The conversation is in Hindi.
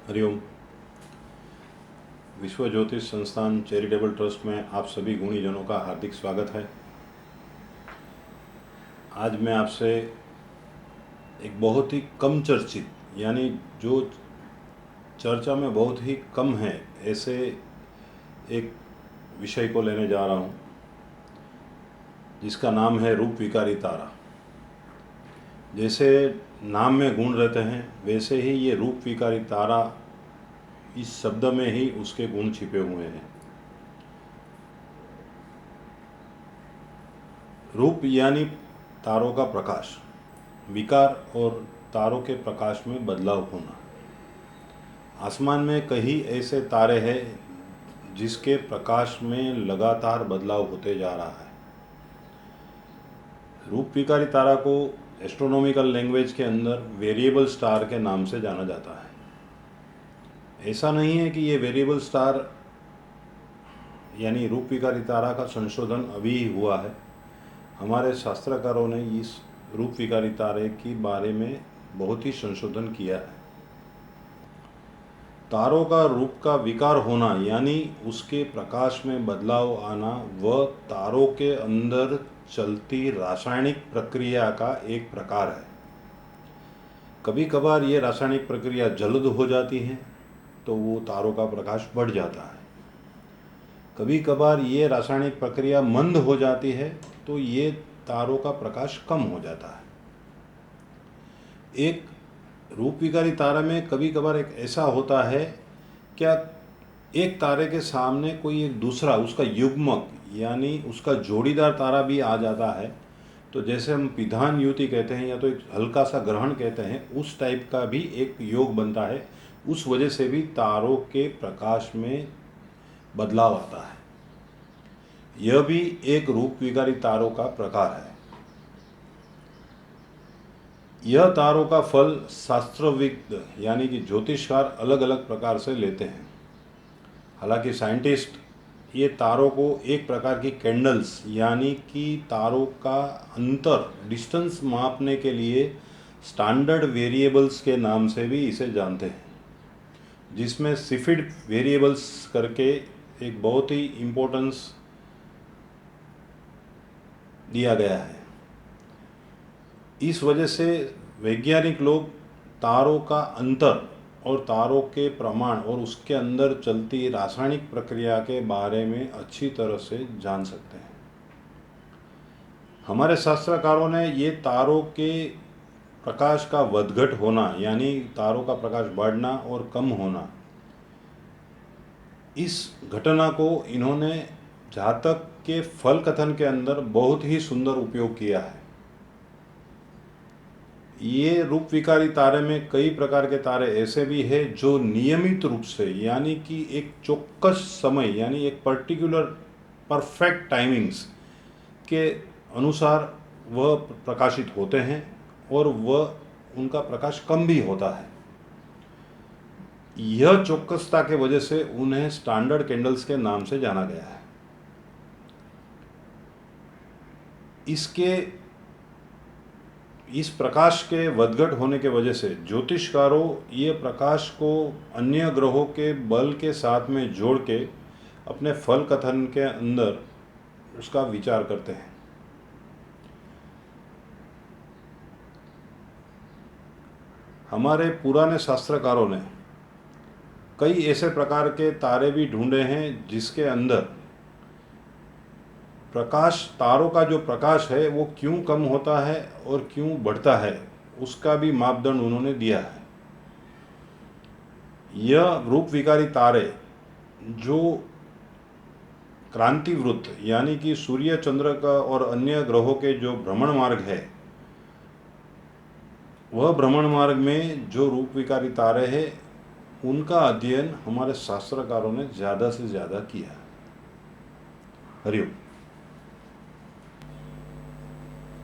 हरिओम। विश्व ज्योतिष संस्थान चैरिटेबल ट्रस्ट में आप सभी गुणीजनों का हार्दिक स्वागत है। आज मैं आपसे एक बहुत ही कम चर्चित यानी जो चर्चा में बहुत ही कम है ऐसे एक विषय को लेने जा रहा हूँ, जिसका नाम है रूप विकारी तारा। जैसे नाम में गुण रहते हैं, वैसे ही ये रूप विकारी तारा, इस शब्द में ही उसके गुण छिपे हुए हैं। रूप यानी तारों का प्रकाश, विकार और तारों के प्रकाश में बदलाव होना। आसमान में कई ऐसे तारे हैं जिसके प्रकाश में लगातार बदलाव होते जा रहा है। रूप विकारी तारा को एस्ट्रोनॉमिकल लैंग्वेज के अंदर वेरिएबल स्टार के नाम से जाना जाता है। ऐसा नहीं है कि ये वेरिएबल स्टार यानी रूप विकारी तारा का संशोधन अभी ही हुआ है। हमारे शास्त्रकारों ने इस रूप विकारी तारे के बारे में बहुत ही संशोधन किया है। तारों का रूप का विकार होना यानी उसके प्रकाश में बदलाव आना, वह तारों के अंदर चलती रासायनिक प्रक्रिया का एक प्रकार है। कभी कभार ये रासायनिक प्रक्रिया जल्द हो जाती है तो वो तारों का प्रकाश बढ़ जाता है। कभी कभार ये रासायनिक प्रक्रिया मंद हो जाती है तो ये तारों का प्रकाश कम हो जाता है। एक रूप विकारी तारे में कभी कभार एक ऐसा होता है, क्या एक तारे के सामने कोई एक दूसरा उसका युग्मक यानी उसका जोड़ीदार तारा भी आ जाता है, तो जैसे हम पिधान युति कहते हैं या तो एक हल्का सा ग्रहण कहते हैं, उस टाइप का भी एक योग बनता है। उस वजह से भी तारों के प्रकाश में बदलाव आता है। यह भी एक रूप विकारी तारों का प्रकार है। यह तारों का फल शास्त्रविद यानी कि ज्योतिषकार अलग अलग प्रकार से लेते हैं। हालांकि साइंटिस्ट ये तारों को एक प्रकार की कैंडल्स यानी कि तारों का अंतर डिस्टेंस मापने के लिए स्टैंडर्ड वेरिएबल्स के नाम से भी इसे जानते हैं, जिसमें सिफिड वेरिएबल्स करके एक बहुत ही इम्पोर्टेंस दिया गया है। इस वजह से वैज्ञानिक लोग तारों का अंतर और तारों के प्रमाण और उसके अंदर चलती रासायनिक प्रक्रिया के बारे में अच्छी तरह से जान सकते हैं। हमारे शास्त्रकारों ने ये तारों के प्रकाश का वधघट होना यानी तारों का प्रकाश बढ़ना और कम होना, इस घटना को इन्होंने जातक के फल कथन के अंदर बहुत ही सुंदर उपयोग किया है। ये रूप विकारी तारे में कई प्रकार के तारे ऐसे भी हैं जो नियमित रूप से यानी कि एक चौक्कस समय यानी एक पर्टिकुलर परफेक्ट टाइमिंग्स के अनुसार वह प्रकाशित होते हैं और वह उनका प्रकाश कम भी होता है। यह चौक्कसता के वजह से उन्हें स्टैंडर्ड कैंडल्स के नाम से जाना गया है। इस प्रकाश के वधघट होने के वजह से ज्योतिषकारों ये प्रकाश को अन्य ग्रहों के बल के साथ में जोड़ के अपने फल कथन के अंदर उसका विचार करते हैं। हमारे पुराने शास्त्रकारों ने कई ऐसे प्रकार के तारे भी ढूंढे हैं जिसके अंदर प्रकाश, तारों का जो प्रकाश है वो क्यों कम होता है और क्यों बढ़ता है, उसका भी मापदंड उन्होंने दिया है। यह रूप विकारी तारे जो क्रांतिवृत्त यानी कि सूर्य, चंद्र का और अन्य ग्रहों के जो भ्रमण मार्ग है, वह भ्रमण मार्ग में जो रूप विकारी तारे हैं उनका अध्ययन हमारे शास्त्रकारों ने ज़्यादा से ज़्यादा किया। हरिओम।